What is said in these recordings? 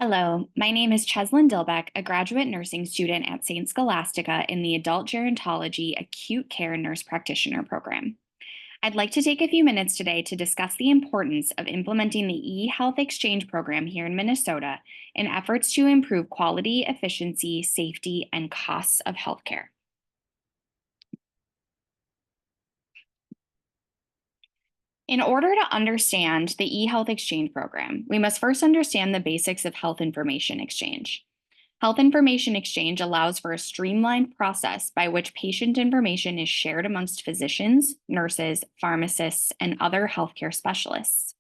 Hello, my name is Cheslyn Dilbeck, a graduate nursing student at St. Scholastica in the Adult Gerontology Acute Care Nurse Practitioner program. I'd like to take a few minutes today to discuss the importance of implementing the eHealth Exchange program here in Minnesota in efforts to improve quality, efficiency, safety, and costs of healthcare. In order to understand the eHealth Exchange program, we must first understand the basics of health information exchange. Health information exchange allows for a streamlined process by which patient information is shared amongst physicians, nurses, pharmacists, and other healthcare specialists.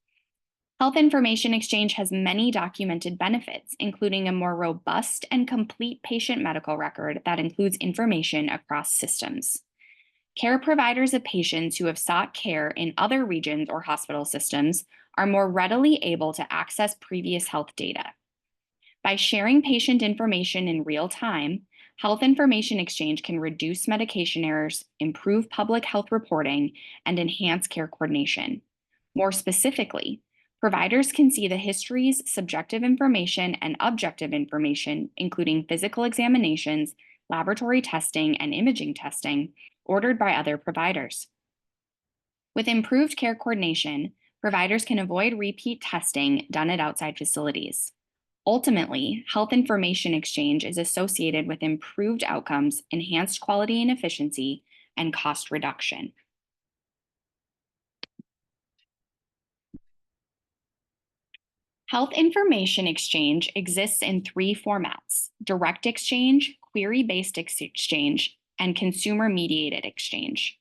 Health information exchange has many documented benefits, including a more robust and complete patient medical record that includes information across systems. Care providers of patients who have sought care in other regions or hospital systems are more readily able to access previous health data. By sharing patient information in real time, health information exchange can reduce medication errors, improve public health reporting, and enhance care coordination. More specifically, providers can see the histories, subjective information, and objective information, including physical examinations, laboratory testing, and imaging testing, ordered by other providers. With improved care coordination, providers can avoid repeat testing done at outside facilities. Ultimately, health information exchange is associated with improved outcomes, enhanced quality and efficiency, and cost reduction. Health information exchange exists in three formats: direct exchange, query-based exchange, and consumer-mediated exchange.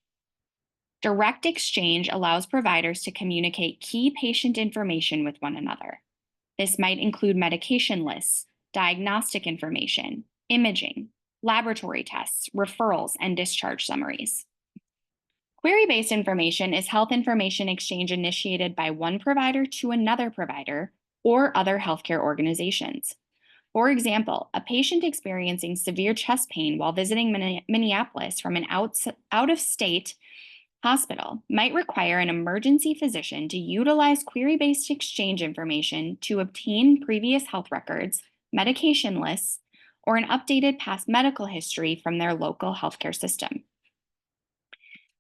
Direct exchange allows providers to communicate key patient information with one another. This might include medication lists, diagnostic information, imaging, laboratory tests, referrals, and discharge summaries. Query-based information is health information exchange initiated by one provider to another provider or other healthcare organizations. For example, a patient experiencing severe chest pain while visiting Minneapolis from an out-of-state hospital might require an emergency physician to utilize query-based exchange information to obtain previous health records, medication lists, or an updated past medical history from their local healthcare system.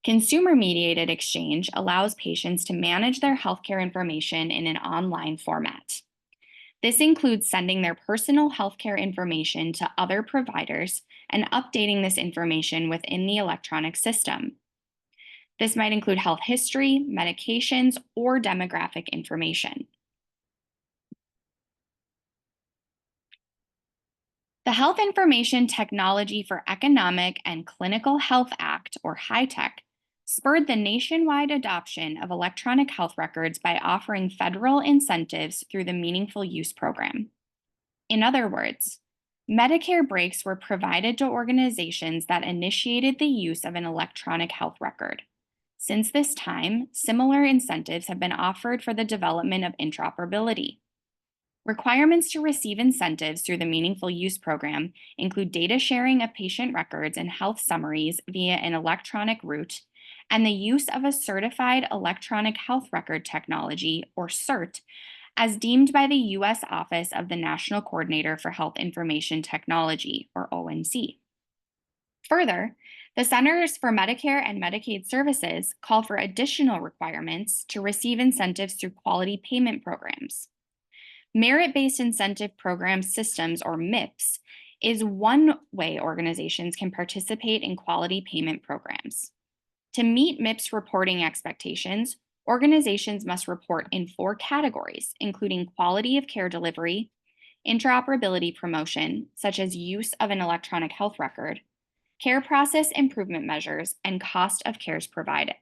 Consumer-mediated exchange allows patients to manage their healthcare information in an online format. This includes sending their personal healthcare information to other providers and updating this information within the electronic system. This might include health history, medications, or demographic information. The Health Information Technology for Economic and Clinical Health Act, or HITECH, spurred the nationwide adoption of electronic health records by offering federal incentives through the Meaningful Use Program. In other words, Medicare breaks were provided to organizations that initiated the use of an electronic health record. Since this time, similar incentives have been offered for the development of interoperability. Requirements to receive incentives through the Meaningful Use Program include data sharing of patient records and health summaries via an electronic route, and the use of a certified electronic health record technology, or CERT, as deemed by the U.S. Office of the National Coordinator for Health Information Technology, or ONC. Further, the Centers for Medicare and Medicaid Services call for additional requirements to receive incentives through quality payment programs. Merit-based incentive program systems, or MIPS, is one way organizations can participate in quality payment programs. To meet MIPS reporting expectations, organizations must report in 4 categories, including quality of care delivery, interoperability promotion, such as use of an electronic health record, care process improvement measures, and cost of cares provided.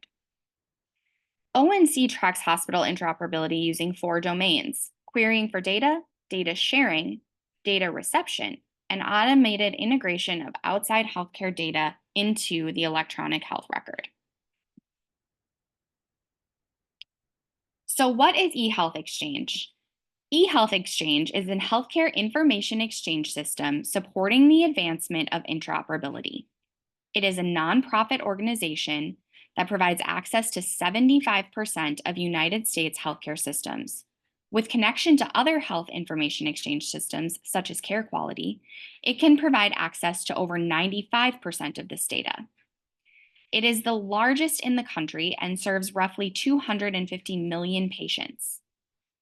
ONC tracks hospital interoperability using 4 domains: querying for data, data sharing, data reception, and automated integration of outside healthcare data into the electronic health record. So what is eHealth Exchange? eHealth Exchange is a healthcare information exchange system supporting the advancement of interoperability. It is a nonprofit organization that provides access to 75% of United States healthcare systems. With connection to other health information exchange systems, such as Care Quality, it can provide access to over 95% of this data. It is the largest in the country and serves roughly 250 million patients.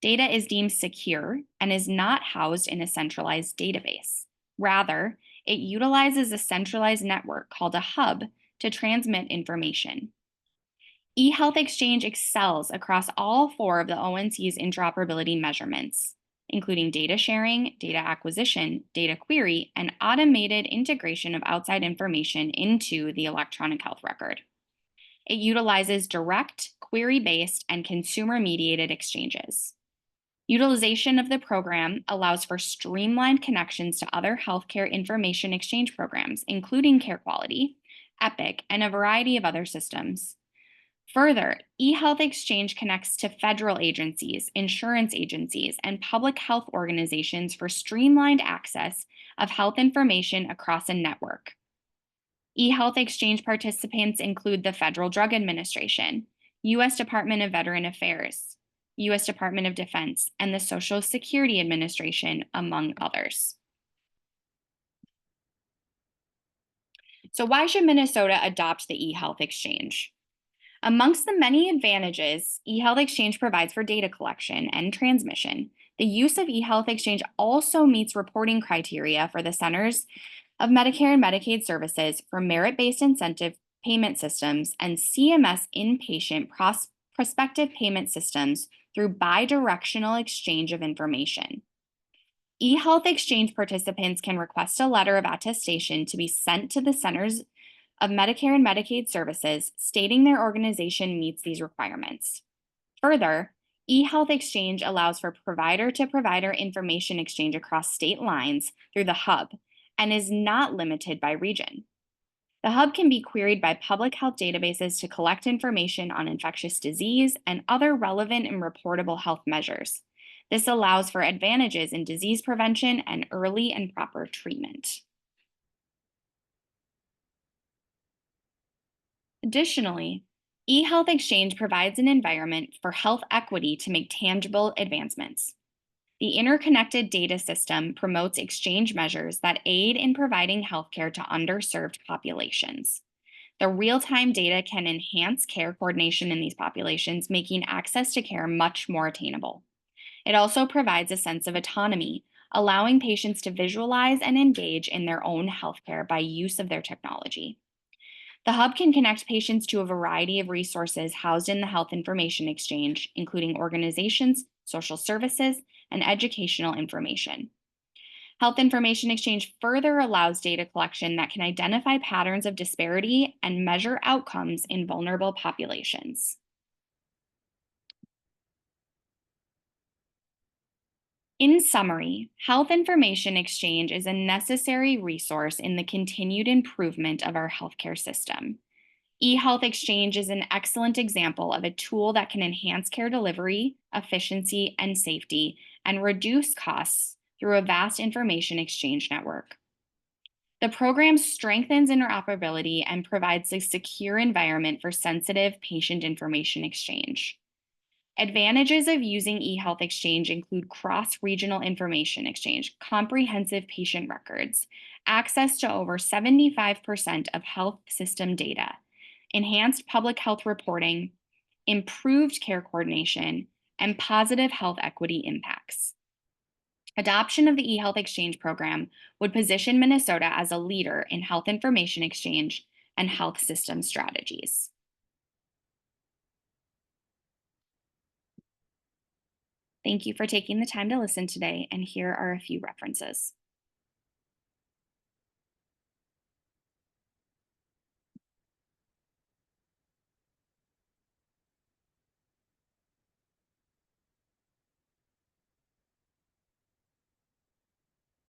Data is deemed secure and is not housed in a centralized database. Rather, it utilizes a centralized network called a hub to transmit information. eHealth Exchange excels across all four of the ONC's interoperability measurements, including data sharing, data acquisition, data query, and automated integration of outside information into the electronic health record. It utilizes direct, query based, and consumer mediated exchanges. Utilization of the program allows for streamlined connections to other healthcare information exchange programs, including Care Quality, Epic, and a variety of other systems. Further, eHealth Exchange connects to federal agencies, insurance agencies, and public health organizations for streamlined access of health information across a network. eHealth Exchange participants include the Federal Drug Administration, U.S. Department of Veteran Affairs, U.S. Department of Defense, and the Social Security Administration, among others. So, why should Minnesota adopt the eHealth Exchange? Amongst the many advantages eHealth Exchange provides for data collection and transmission, the use of eHealth Exchange also meets reporting criteria for the Centers of Medicare and Medicaid Services for merit-based incentive payment systems and CMS inpatient prospective payment systems through bidirectional exchange of information. eHealth Exchange participants can request a letter of attestation to be sent to the Centers of Medicare and Medicaid Services stating their organization meets these requirements. Further, eHealth Exchange allows for provider-to-provider information exchange across state lines through the hub and is not limited by region. The hub can be queried by public health databases to collect information on infectious disease and other relevant and reportable health measures. This allows for advantages in disease prevention and early and proper treatment. Additionally, eHealth Exchange provides an environment for health equity to make tangible advancements. The interconnected data system promotes exchange measures that aid in providing healthcare to underserved populations. The real-time data can enhance care coordination in these populations, making access to care much more attainable. It also provides a sense of autonomy, allowing patients to visualize and engage in their own healthcare by use of their technology. The hub can connect patients to a variety of resources housed in the Health Information Exchange, including organizations, social services, and educational information. Health Information Exchange further allows data collection that can identify patterns of disparity and measure outcomes in vulnerable populations. In summary, Health Information Exchange is a necessary resource in the continued improvement of our healthcare system. eHealth Exchange is an excellent example of a tool that can enhance care delivery, efficiency, and safety, and reduce costs through a vast information exchange network. The program strengthens interoperability and provides a secure environment for sensitive patient information exchange. Advantages of using eHealth Exchange include cross-regional information exchange, comprehensive patient records, access to over 75% of health system data, enhanced public health reporting, improved care coordination, and positive health equity impacts. Adoption of the eHealth Exchange program would position Minnesota as a leader in health information exchange and health system strategies. Thank you for taking the time to listen today, and here are a few references.